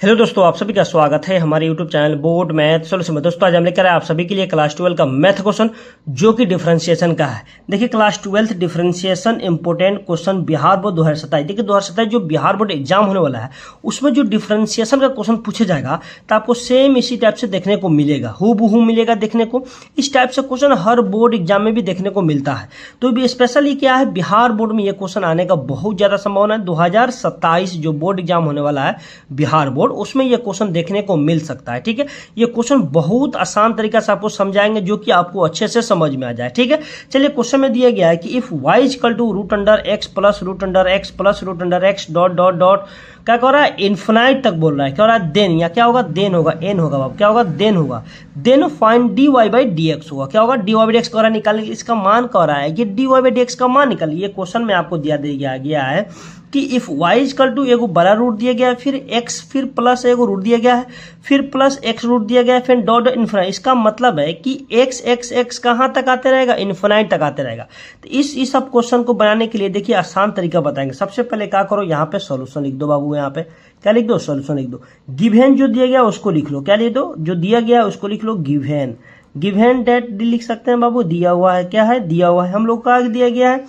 Hello दोस्तों, आप सभी का स्वागत है हमारे YouTube channel board math solution में। दोस्तों आज हम लेकर आए आप सभी के लिए क्लास 12 का मैथ क्वेश्चन जो कि डिफरेंशिएशन का है। देखिए class 12 differentiation important question Bihar board 2027। देखिए 2027 जो बिहार बोर्ड एग्जाम होने वाला है उसमें जो डिफरेंशिएशन का क्वेश्चन पूछा जाएगा तो आपको सेम इसी टाइप से देखने को मिलेगा, हूबहू मिलेगा देखने को। इस टाइप से क्वेश्चन हर बोर्ड एग्जाम में भी देखने को मिलता है। तो भी स्पेशली क्या है, बिहार बोर्ड में ये क्वेश्चन आने का बहुत ज्यादा संभावना है। 2027 जो बोर्ड एग्जाम होने वाला है बिहार बोर्ड, उसमें यह क्वेश्चन देखने को मिल सकता है। ठीक है, ये क्वेश्चन बहुत आसान तरीका से आपको समझाएंगे जो कि आपको अच्छे से समझ में आ जाए। ठीक है, चलिए क्वेश्चन में दिया गया है कि if y equal to root under x plus root under x plus root under x dot dot dot क्या कह रहा है, इन्फिनाइट तक बोल रहा है। क्या हो रहा है, देन, या क्या होगा, देन होगा, एन होगा बाबू, क्या होगा, देन होगा, then find d y by d x होगा। क्या होगा, d y by d x कह रहा है निकालने, इसका मान कह रहा है, ये d y by d x का मान निकालिए। क्वेश्चन में आपको दिया गया है कि इफ वाई इक्वल टू एगो बड़ा रूट दिया गया है, फिर एक्स, फिर प्लस एगो रूट दिया गया है, फिर प्लस एक्स रूट दिया गया है, फिर डॉट इन्फिनाइट। इसका मतलब है कि एक्स एक्स एक्स कहाँ तक आते रहेगा, इन्फिनाइट तक आते रहेगा। तो इस सब क्वेश्चन को बनाने के लिए देखिए आसान तरीका बताएंगे। सबसे पहले क्या करो, यहाँ पे सॉल्यूशन लिख दो बाबू। यहाँ पे क्या लिख दो, सॉल्यूशन लिख दो। गिवन जो दिया गया उसको लिख लो, क्या लिख दो, जो दिया गया उसको लिख लो गिवन। गिवन डेट लिख सकते हैं बाबू, दिया हुआ है, क्या है, दिया हुआ है। हम लोग का दिया गया है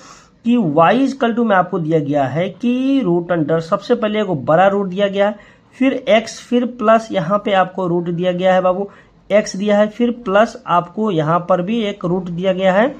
कि y इक्वल टू में आपको दिया गया है कि रूट अंडर, सबसे पहले एगो बड़ा रूट दिया गया है, फिर x, फिर प्लस यहाँ पे आपको रूट दिया गया है बाबू, x दिया है, फिर प्लस आपको यहाँ पर भी एक रूट दिया गया है,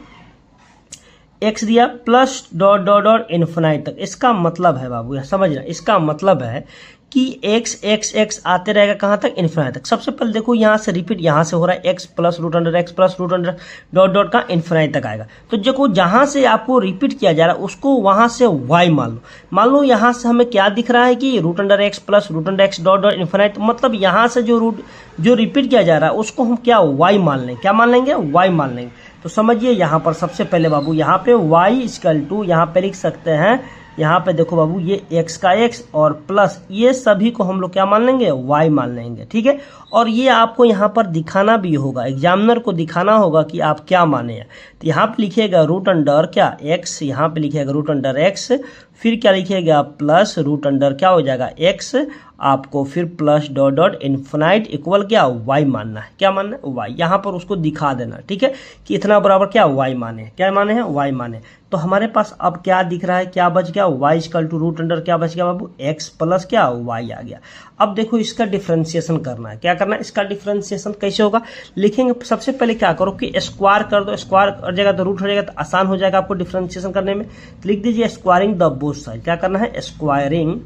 x दिया, plus dot dot dot infinite तक। इसका मतलब है बाबू, यह समझना, इसका मतलब है कि x x x आते रहेगा कहाँ तक, इन्फिनाइट तक। सबसे पहले देखो यहाँ से रिपीट, यहाँ से हो रहा है x plus root under x plus root under dot dot का इन्फिनाइट तक आएगा। तो देखो जहाँ से आपको रिपीट किया जा रहा है उसको वहां से y मान लो यहाँ से हमें क्या दिख रहा है कि root under x plus root under x dot dot infinite, मतलब यहाँ से जो रिपीट किया जा रहा है उसको हम क्या y मान लेंगे, क्या मान लेंगे, y मान लेंगे। तो समझिए यहाँ पर सबसे पहले बाबू, यहाँ पे y इक्वल टू, यहाँ पे लिख सकते हैं, यहाँ पे देखो बाबू ये x का x और प्लस ये सभी को हम लोग क्या मान लेंगे, y मान लेंगे। ठीक है, और ये आपको यहाँ पर दिखाना भी होगा, एग्जामिनर को दिखाना होगा कि आप क्या माने हैं। तो यहाँ पे लिखिएगा रूट अंडर क्या x, यहाँ पे लिखिएगा रूट अंडर x, फिर क्या लिखिएगा प्लस रूट अंडर क्या हो जाएगा x आपको, फिर plus dot dot infinite equal क्या, y मानना है, क्या मानना है, y। यहाँ पर उसको दिखा देना, ठीक है, कि इतना बराबर क्या y माने, क्या माने हैं, y माने। तो हमारे पास अब क्या दिख रहा है, क्या बच गया, y equal to root under क्या बच गया बाबू, x प्लस क्या y आ गया। अब देखो इसका डिफरेंशिएशन करना है, क्या करना है, इसका डिफरेंशिएशन कैसे होगा, लिखेंगे सबसे पहले क्या करो कि स्क्वायर कर दो, स्क्वायर कर जाएगा तो रूट हो जाएगा, तो आसान हो जाएगा आपको डिफरेंशिएशन करने में। तो लिख दीजिए स्क्वायरिंग द बोथ साइड, क्या करना है, स्क्वायरिंग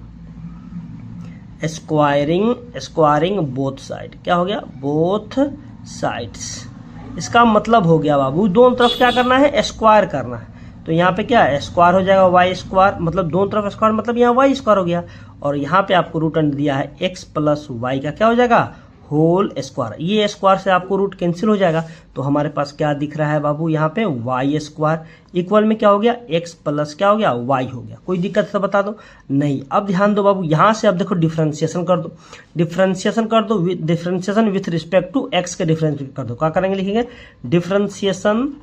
बोथ साइड, क्या हो गया, बोथ साइड्स। इसका मतलब हो गया बाबू दोनों तरफ क्या करना है, स्क्वायर करना है। तो यहाँ पे क्या स्क्वायर हो जाएगा, वाई स्क्वायर, मतलब दोनों तरफ स्क्वायर, मतलब यहाँ वाई स्क्वायर हो गया। और यहाँ पे आपको रूट अंडर दिया है एक्स प्लस वाई का क्या हो जाएगा, होल स्क्वायर। ये स्क्वायर से आपको रूट कैंसिल हो जाएगा। तो हमारे पास क्या दिख रहा है बाबू, यहाँ पे वाई स्क्वायर इक्वल में क्या हो गया, एक्स प्लस क्या हो गया, वाई हो गया। कोई दिक्कत है बता दो, नहीं। अब ध्यान दो बाबू, यहाँ से अब देखो डिफरेंशिएशन कर दो, differentiation with respect to x के डिफरेंशिएट कर दो। क्या करेंगे, लिखेंगे differentiation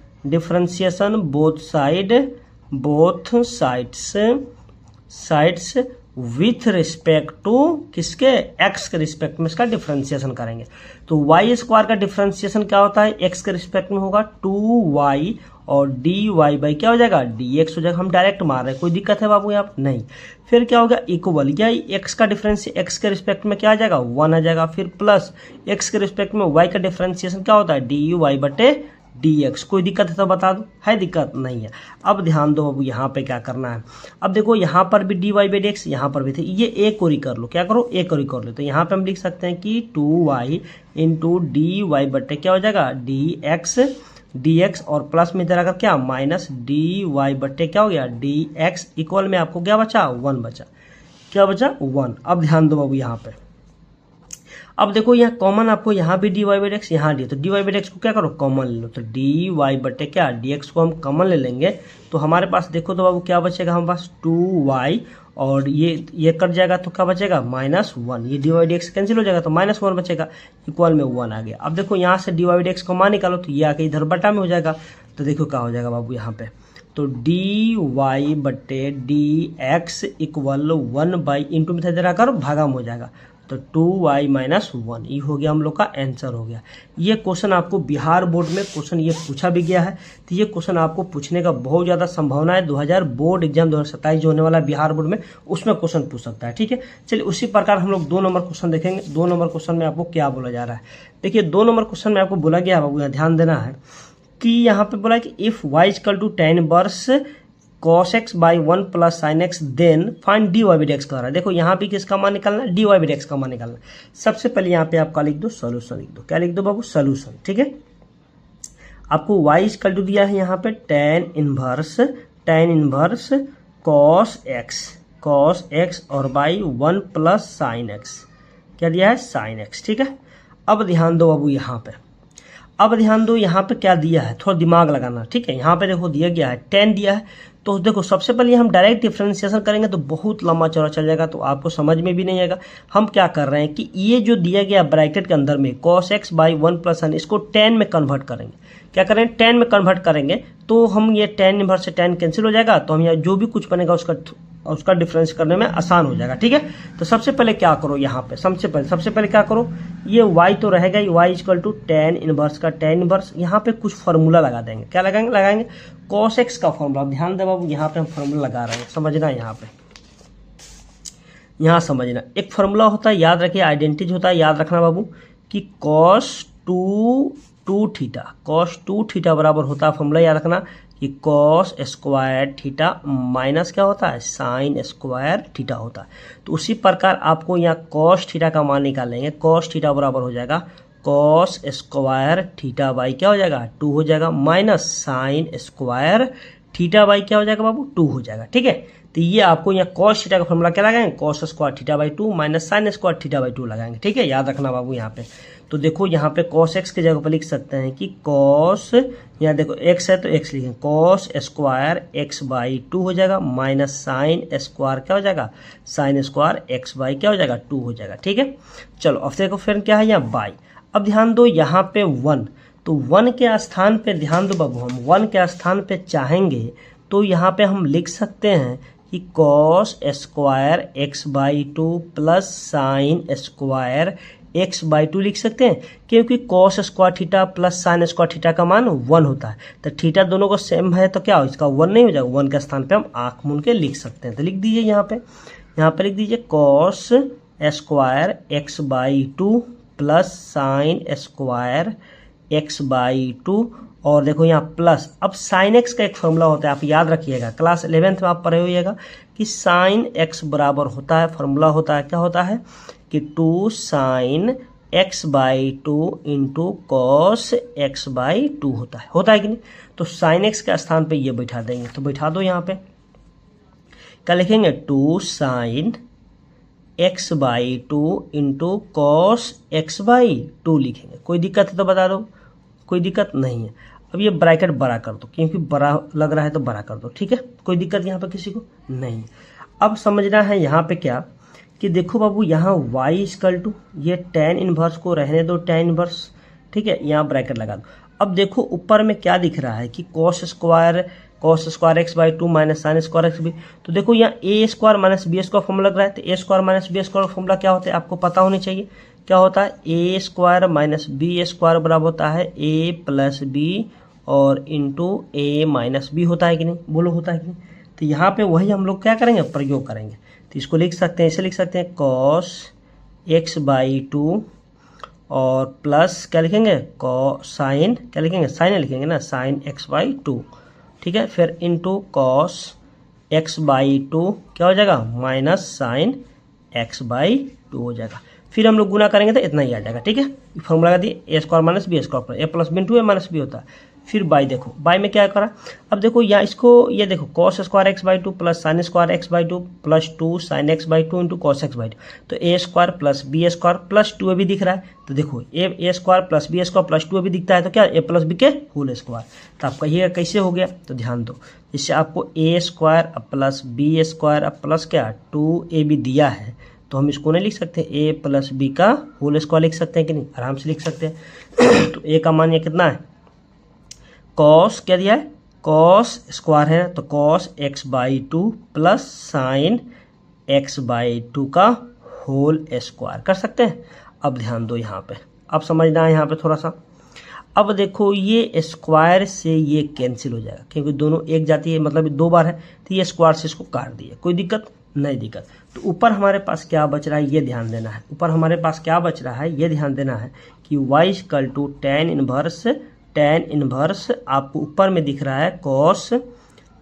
both sides with respect to किसके, एक्स के रिस्पेक्ट में इसका डिफरेंशिएशन करेंगे। तो वाई स्क्वायर का डिफरेंशिएशन क्या होता है, एक्स के रिस्पेक्ट में होगा 2y और dy बाई क्या हो जाएगा, dx हो जाएगा। हम डायरेक्ट मार रहे हैं, कोई दिक्कत है बाबू यहाँ पर, नहीं। फिर क्या होगा, इक्वल, या एक्स का डिफरेंस एक्स के रिस्पेक्ट में क्या आ जाएगा, 1 आ जाएगा। फिर प्लस एक्स के रिस्पेक्ट में y का डिफरेंशिएशन क्या होता है, dy बटे dx। कोई दिक्कत है तो बता दो, है दिक्कत, नहीं है। अब ध्यान दो बाबू, यहाँ पे क्या करना है, अब देखो यहाँ पर भी dy बाई dx, यहाँ पर भी थे, ये एक और ही कर लो, क्या करो, एक और ही कर लो। तो यहाँ पे हम लिख सकते हैं कि 2y इंटू डी वाई बटे क्या हो जाएगा, dx और प्लस में इधर अगर क्या माइनस dy बटे क्या हो गया, dx इक्वल में आपको क्या बचा, 1 बचा, क्या बचा, 1। अब ध्यान दो बाबू यहाँ पे, अब देखो यहाँ कॉमन आपको यहाँ भी dy बाई एक्स, यहाँ डी, तो dy बाई एक्स को क्या करो, कॉमन ले लो। तो dy बटे क्या, dx को हम कॉमन ले लेंगे। तो हमारे पास देखो तो बाबू क्या बचेगा, हमारे पास 2y और ये कट जाएगा तो क्या बचेगा, -1। ये dy बाई dx कैंसिल हो जाएगा तो -1 बचेगा, इक्वल में 1 आ गया। अब देखो यहाँ से dy बाई dx को मान निकालो तो ये आके इधर बटा में हो जाएगा। तो देखो क्या हो जाएगा बाबू यहाँ पे, तो dy बटे dx इक्वल 1 बाई इंटू में इधर आकर भागा में हो जाएगा। तो 2y माइनस 1, ये हो गया हम लोग का आंसर हो गया। ये क्वेश्चन आपको बिहार बोर्ड में क्वेश्चन ये पूछा भी गया है, तो ये क्वेश्चन आपको पूछने का बहुत ज़्यादा संभावना है। 2000 बोर्ड एग्जाम 2027 जो होने वाला है बिहार बोर्ड में, उसमें क्वेश्चन पूछ सकता है। ठीक है, चलिए उसी प्रकार हम लोग 2 नंबर क्वेश्चन देखेंगे। 2 नंबर क्वेश्चन में आपको क्या बोला जा रहा है, देखिए 2 नंबर क्वेश्चन में आपको बोला गया है, बाबू यहाँ ध्यान देना है कि यहाँ पे बोला है कि if y equal to tan inverse cos x by 1 plus sine x then find dy by dx कह रहा है। देखो यहाँ पे किसका मान निकालना है, dy बाई dx का मान निकालना है। सबसे पहले यहाँ पे आपका लिख दो सोल्यूशन, लिख दो क्या लिख दो बाबू, सोल्यूशन। ठीक है, आपको y इक्वल टू दिया है यहाँ पे tan इनवर्स cos x और बाई 1 प्लस साइन एक्स, क्या दिया है, साइन एक्स। ठीक है, अब ध्यान दो बाबू यहाँ पे, अब ध्यान दो यहाँ पे क्या दिया है, थोड़ा दिमाग लगाना। ठीक है, यहाँ पे देखो दिया गया है tan दिया है, तो देखो सबसे पहले हम डायरेक्ट डिफरेंशिएशन करेंगे तो बहुत लंबा चौड़ा चल जाएगा, तो आपको समझ में भी नहीं आएगा। हम क्या कर रहे हैं कि ये जो दिया गया ब्रैकेट के अंदर में cos x by 1 plus sign, इसको tan में कन्वर्ट करेंगे। क्या करें, tan में कन्वर्ट करेंगे तो हम ये tan इनवर्स से tan कैंसिल हो जाएगा, तो हम यहाँ जो भी कुछ बनेगा उसका डिफरेंस करने में आसान हो जाएगा। ठीक है, तो सबसे पहले क्या करो यहाँ पे, सबसे पहले क्या करो, ये y तो रहेगा ही, y equal to tan inverse का tan इनवर्स, यहाँ पे कुछ फार्मूला लगा देंगे। क्या लगाएंगे cos x का फार्मूला। ध्यान दे बाबू, यहाँ पे हम फार्मूला लगा रहे हैं, समझना यहाँ पे, यहाँ समझना। एक फार्मूला होता है, याद रखिए, आइडेंटिटी होता है, याद रखना बाबू कि cos 2 थीटा बराबर होता है, फार्मूला याद रखना कि cos स्क्वायर थीटा माइनस क्या होता है, साइन स्क्वायर थीटा होता है। तो उसी प्रकार आपको यहाँ cos थीटा का मान निकालेंगे, cos थीटा बराबर हो जाएगा cos स्क्वायर थीटा बाई क्या हो जाएगा, 2 हो जाएगा, minus sine square theta by क्या हो जाएगा बाबू, 2 हो जाएगा। ठीक है, तो ये आपको यहाँ cos थीटा का फॉर्मूला क्या लगाएंगे, cos square theta by 2 minus sine square theta by 2 लगाएंगे। ठीक है, याद रखना बाबू यहाँ पे। तो देखो यहाँ पे cos x की जगह पर लिख सकते हैं कि cos, यहाँ देखो x है तो x लिखेंगे, cos स्क्वायर x बाई 2 हो जाएगा, माइनस साइन स्क्वायर क्या हो जाएगा, साइन स्क्वायर x बाई क्या हो जाएगा, 2 हो जाएगा। ठीक है, चलो अब देखो फिर क्या है यहाँ बाई। अब ध्यान दो यहाँ पे 1, तो 1 के स्थान पे ध्यान दो बाबू, हम 1 के स्थान पे चाहेंगे तो यहाँ पे हम लिख सकते हैं कि cos square x by 2 plus sine square x by 2 लिख सकते हैं, क्योंकि cos square theta plus sine square theta का मान 1 होता है। तो थीटा दोनों को सेम है तो क्या हो, इसका 1 नहीं हो जाएगा, 1 के स्थान पे हम आँख मूंद के लिख सकते हैं। तो लिख दीजिए यहाँ पे लिख दीजिए cos square x by 2 plus sine square x by 2, और देखो यहाँ प्लस, अब साइन एक्स का एक फॉर्मूला होता है, आप याद रखिएगा, क्लास 11th में आप पढ़े होइएगा कि साइन एक्स बराबर होता है, फॉर्मूला होता है, क्या होता है कि 2 sine x by 2 into cos x by 2 होता है कि नहीं। तो साइन एक्स के स्थान पे ये बैठा देंगे, तो बैठा दो यहाँ पे, क्या लिखेंगे, 2 sine x by 2 into cos x by 2 लिखेंगे। कोई दिक्कत है तो बता दो, कोई दिक्कत नहीं है। अब ये ब्रैकेट बड़ा कर दो, क्योंकि बड़ा लग रहा है तो बड़ा कर दो। ठीक है, कोई दिक्कत यहाँ पे किसी को नहीं। अब समझना है यहाँ पे क्या कि देखो बाबू, यहाँ y इक्वल टू ये tan इनवर्स को रहने दो, tan इनवर्स। ठीक है, यहाँ ब्रैकेट लगा दो। अब देखो ऊपर में क्या दिख रहा है कि cos square x by 2 minus sine square x भी। तो देखो यहाँ a square minus b square formula लग रहा है, तो a square minus b square formula क्या होता है आपको पता होनी चाहिए। क्या होता है, a square minus b square बराबर होता है a प्लस बी और इंटू a माइनस बी होता है कि नहीं, बोलो होता है कि नहीं। तो यहाँ पे वही हम लोग क्या करेंगे, प्रयोग करेंगे। तो इसको लिख सकते हैं, इसे लिख सकते हैं cos x बाई 2 और प्लस क्या लिखेंगे, साइन, क्या लिखेंगे, साइन लिखेंगे ना, साइन x बाई 2। ठीक है, फिर इंटू cos x बाई 2 क्या हो जाएगा, माइनस साइन x बाई 2 हो जाएगा। फिर हम लोग गुना करेंगे तो इतना ही आ जाएगा। ठीक है, फॉर्मूला लगा दिए, ए स्क्वायर माइनस बी स्क्वायर पर ए प्लस बी इंटू ए माइनस बी होता है। फिर बाई, देखो बाई में क्या करा, अब देखो यहाँ इसको, ये देखो cos square x by 2 plus sine square x by 2 plus 2 sine x by 2 into cos x by 2, तो a square plus b square plus 2 भी दिख रहा है। तो देखो a square plus b square plus 2 भी दिखता है, तो क्या ए प्लस बी के होल स्क्वायर। तो आप कहिएगा कैसे हो गया, तो ध्यान दो, इससे आपको a square plus b square plus क्या 2a भी दिया है, तो हम इसको नहीं लिख सकते, a प्लस बी का होल स्क्वायर लिख सकते हैं कि नहीं, आराम से लिख सकते हैं। तो a का मान ये कितना है, कॉस क्या दिया है, कॉस स्क्वायर है तो cos x by 2 plus sign x by 2 का होल स्क्वायर कर सकते हैं। अब ध्यान दो यहाँ पे, अब समझना है यहाँ पे थोड़ा सा। अब देखो ये स्क्वायर से ये कैंसिल हो जाएगा क्योंकि दोनों एक जाती है, मतलब 2 बार है, तो ये स्क्वायर से इसको काट दिया, कोई दिक्कत नहीं दिक्कत। तो ऊपर हमारे पास क्या बच रहा है ये ध्यान देना है, ऊपर हमारे पास क्या बच रहा है ये ध्यान देना है कि y equal to tan inverse आपको ऊपर में दिख रहा है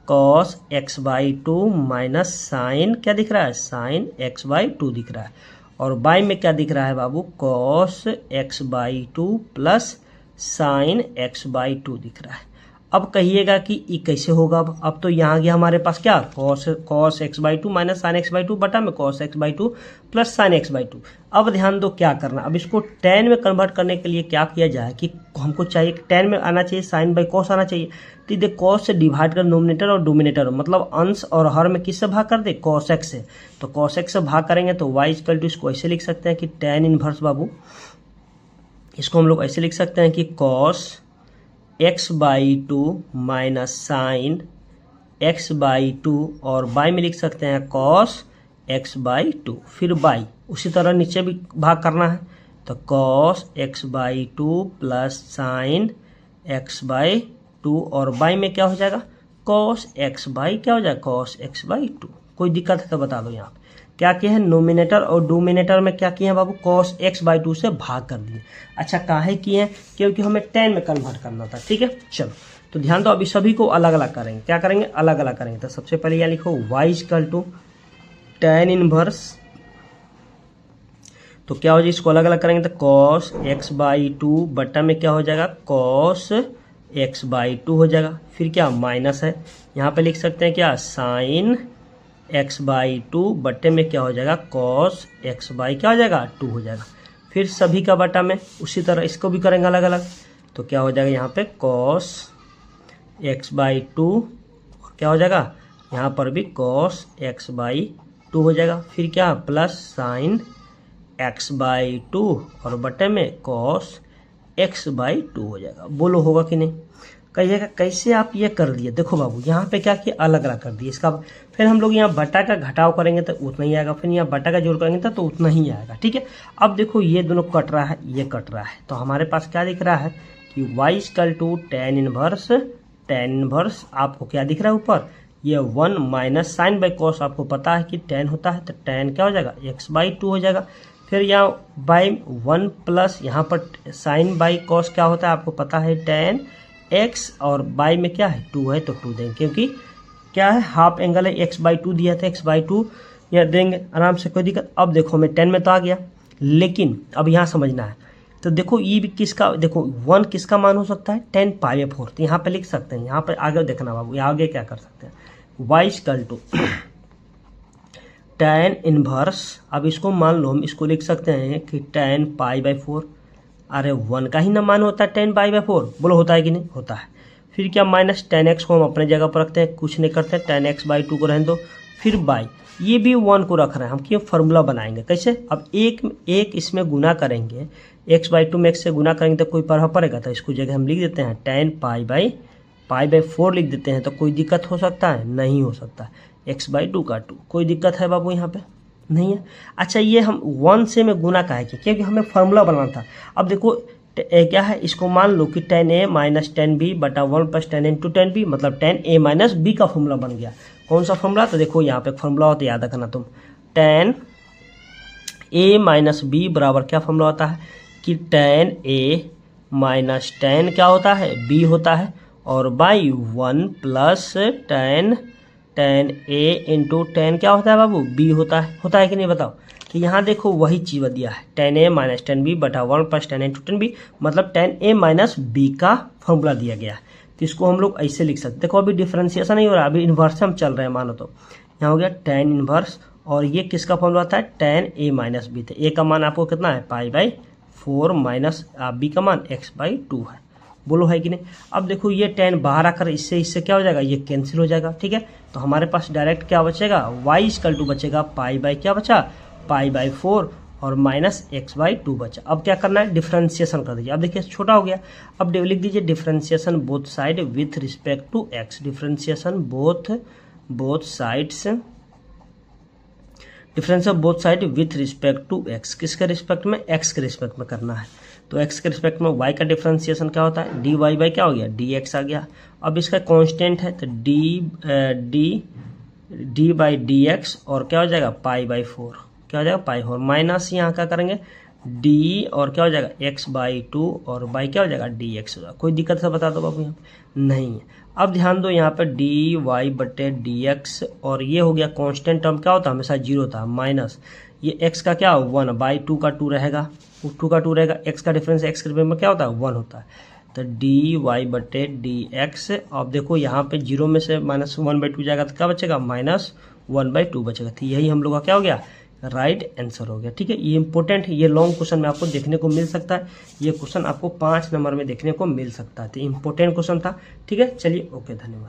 cos x/2 माइनस साइन क्या दिख रहा है, sin x/2 दिख रहा है, और बाई में क्या दिख रहा है बाबू, cos x/2 plus sin x/2 दिख रहा है। अब कहिएगा कि ये कैसे होगा। अब तो यहाँ गया हमारे पास क्या, cos x/2 minus sin x/2 बटा में cos x/2 plus sin x/2। अब ध्यान दो क्या करना, अब इसको tan में कन्वर्ट करने के लिए क्या किया जाए कि हमको चाहिए tan में आना चाहिए, sin बाई cos आना चाहिए। तो देख cos से डिवाइड कर नोमिनेटर और डोमिनेटर, मतलब अंश और हर में किससे भाग कर दे, cos x से। तो cos x से भाग करेंगे तो y इक्वल टू इसको ऐसे लिख सकते हैं कि tan इनवर्स बाबू, इसको हम लोग ऐसे लिख सकते हैं कि cos x/2 minus sign x/2, और बाई में लिख सकते हैं cos x/2, फिर बाई उसी तरह नीचे भी भाग करना है तो cos x/2 plus sign x/2, और बाई में क्या हो जाएगा cos x/क्या हो जाएगा cos x/2। कोई दिक्कत है तो बता दो। यहाँ क्या किया है, नोमिनेटर और डोमिनेटर में क्या किए हैं बाबू, cos x/2 से भाग कर दिए। अच्छा काहे किए हैं, क्योंकि हमें tan में कन्वर्ट करना था। ठीक है चलो, तो ध्यान दो, अभी सभी को अलग अलग करेंगे, क्या करेंगे अलग अलग करेंगे। तो सबसे पहले यहाँ लिखो y equal to tan inverse, तो क्या हो जाएगा, इसको अलग अलग करेंगे तो cos x/2 बटा में क्या हो जाएगा cos x/2 हो जाएगा, फिर क्या माइनस है, यहाँ पे लिख सकते हैं क्या sin x/2 बटे में क्या हो जाएगा cos x/2 क्या हो जाएगा 2 हो जाएगा, फिर सभी का बटा में उसी तरह इसको भी करेंगे अलग अलग। तो क्या हो जाएगा यहाँ पे cos x/2, और क्या हो जाएगा यहाँ पर भी cos x/2 हो जाएगा, फिर क्या प्लस sin x/2 और बटे में cos x/2 हो जाएगा। बोलो होगा कि नहीं, कहिएगा कैसे आप ये कर दिए। देखो बाबू यहाँ पे क्या किया, अलग अलग कर दिए इसका, फिर हम लोग यहाँ बटा का घटाव करेंगे तो उतना ही आएगा, फिर यहाँ बटा का जोड़ करेंगे तो उतना ही आएगा। ठीक है, अब देखो ये दोनों कट रहा है, ये कट रहा है, तो हमारे पास क्या दिख रहा है कि y equal to tan inverse आपको क्या दिख रहा है ऊपर, ये 1 माइनस साइन बाई कॉस, आपको पता है कि tan होता है, तो tan क्या हो जाएगा x/2 हो जाएगा, फिर यहाँ बाई 1 प्लस यहाँ पर साइन बाई कॉस क्या होता है आपको पता है tan x, और बाई में क्या है 2 है तो 2 देंगे, क्योंकि क्या है हाफ एंगल है, x/2 दिया था, x/2 यहाँ देंगे आराम से, कोई दिक्कत। अब देखो मैं 10 में तो आ गया, लेकिन अब यहाँ समझना है, तो देखो ये भी किसका, देखो 1 किसका मान हो सकता है tan π/4, तो यहाँ पे लिख सकते हैं, यहाँ पे आगे देखना बाबू, यहाँ आगे क्या कर सकते हैं y equal to tan inverse, अब इसको मान लो हम इसको लिख सकते हैं कि tan π/4, अरे 1 का ही ना मान होता है tan π/4, बोलो होता है कि नहीं होता है। फिर क्या माइनस tan x को हम अपने जगह पर रखते हैं, कुछ नहीं करते, tan x/2 को रहने दो, फिर बाई ये भी 1 को रख रहे हैं हम, क्यों फार्मूला बनाएंगे कैसे, अब एक इसमें गुना करेंगे, x/2 में x से गुना करेंगे तो कोई प्रभाव पड़ेगा, तो इसको जगह हम लिख देते हैं tan π/4 लिख देते हैं, तो कोई दिक्कत हो सकता है, नहीं हो सकता, x/2 का 2, कोई दिक्कत है बाबू यहाँ पे नहीं है। अच्छा ये हम 1 से में गुना का है क्योंकि हमें फार्मूला बनाना था। अब देखो क्या है, इसको मान लो कि tan a minus tan b बटा 1 plus tan into tan b, मतलब tan a माइनस b का फॉर्मूला बन गया। कौन सा फॉर्मूला, तो देखो यहाँ पे फॉर्मूला होता है, याद रखना तुम, tan a माइनस b बराबर क्या फॉर्मूला होता है कि tan a माइनस tan क्या होता है b होता है, और by 1 plus tan a into tan क्या होता है बाबू b होता है कि नहीं बताओ। कि यहाँ देखो वही चीज़ दिया है, tan a minus tan b बटा 1 plus tan into tan b, मतलब tan a माइनस b का फॉर्मूला दिया गया है, तो इसको हम लोग ऐसे लिख सकते। देखो अभी डिफरेंशिएशन नहीं हो रहा, अभी इन्वर्स हम चल रहे हैं, मानो तो यहाँ हो गया tan इन्वर्स, और ये किसका फॉर्मूला आता है tan a माइनस b, तो a का मान आपको कितना है π/4 माइनस b का मान x/2 है, बोलो है कि नहीं। अब देखो ये tan बाहर आकर इससे क्या हो जाएगा, ये कैंसिल हो जाएगा। ठीक है, तो हमारे पास डायरेक्ट क्या बचेगा, y इक्वल टू बचेगा क्या बचा π/4 और माइनस x/2 बचा। अब क्या करना है, डिफरेंशिएशन कर दीजिए। अब देखिए छोटा हो गया, अब लिख दीजिए differentiation both side with respect to x, differentiation both sides difference of both side with respect to x, किसके रिस्पेक्ट में, एक्स के रिस्पेक्ट में करना है। तो एक्स के रिस्पेक्ट में वाई का डिफरेंशिएशन क्या होता है, डी वाई बाई क्या हो गया, डी एक्स आ गया। अब इसका कांस्टेंट है तो डी बाई डी एक्स और क्या हो जाएगा पाई बाई 4, क्या हो जाएगा पाई 4, माइनस यहाँ क्या करेंगे डी और क्या हो जाएगा एक्स बाई 2 और बाई क्या हो जाएगा डी एक्स हो जाएगा। कोई दिक्कत है बता दो बाबू यहाँ पे, नहीं है। अब ध्यान दो यहाँ पे डी वाई बटे डी एक्स और ये हो गया कांस्टेंट टर्म क्या होता है हमेशा 0 था, माइनस ये x का क्या 1 बाई 2 का 2 रहेगा, 2 का 2 रहेगा, x का डिफरेंस x के रिस्पेक्ट में क्या होता है 1 होता है। तो डी वाई बटे डी एक्स, अब देखो यहाँ पे 0 में से -1/2 जाएगा तो क्या बचेगा -1/2 बचेगा। तो यही हम लोग का क्या हो गया राइट आंसर हो गया। ठीक है, ये इंपॉर्टेंट है, ये लॉन्ग क्वेश्चन में आपको देखने को मिल सकता है, ये क्वेश्चन आपको 5 नंबर में देखने को मिल सकता है। तो इंपॉर्टेंट क्वेश्चन था। ठीक है, चलिए ओके, धन्यवाद।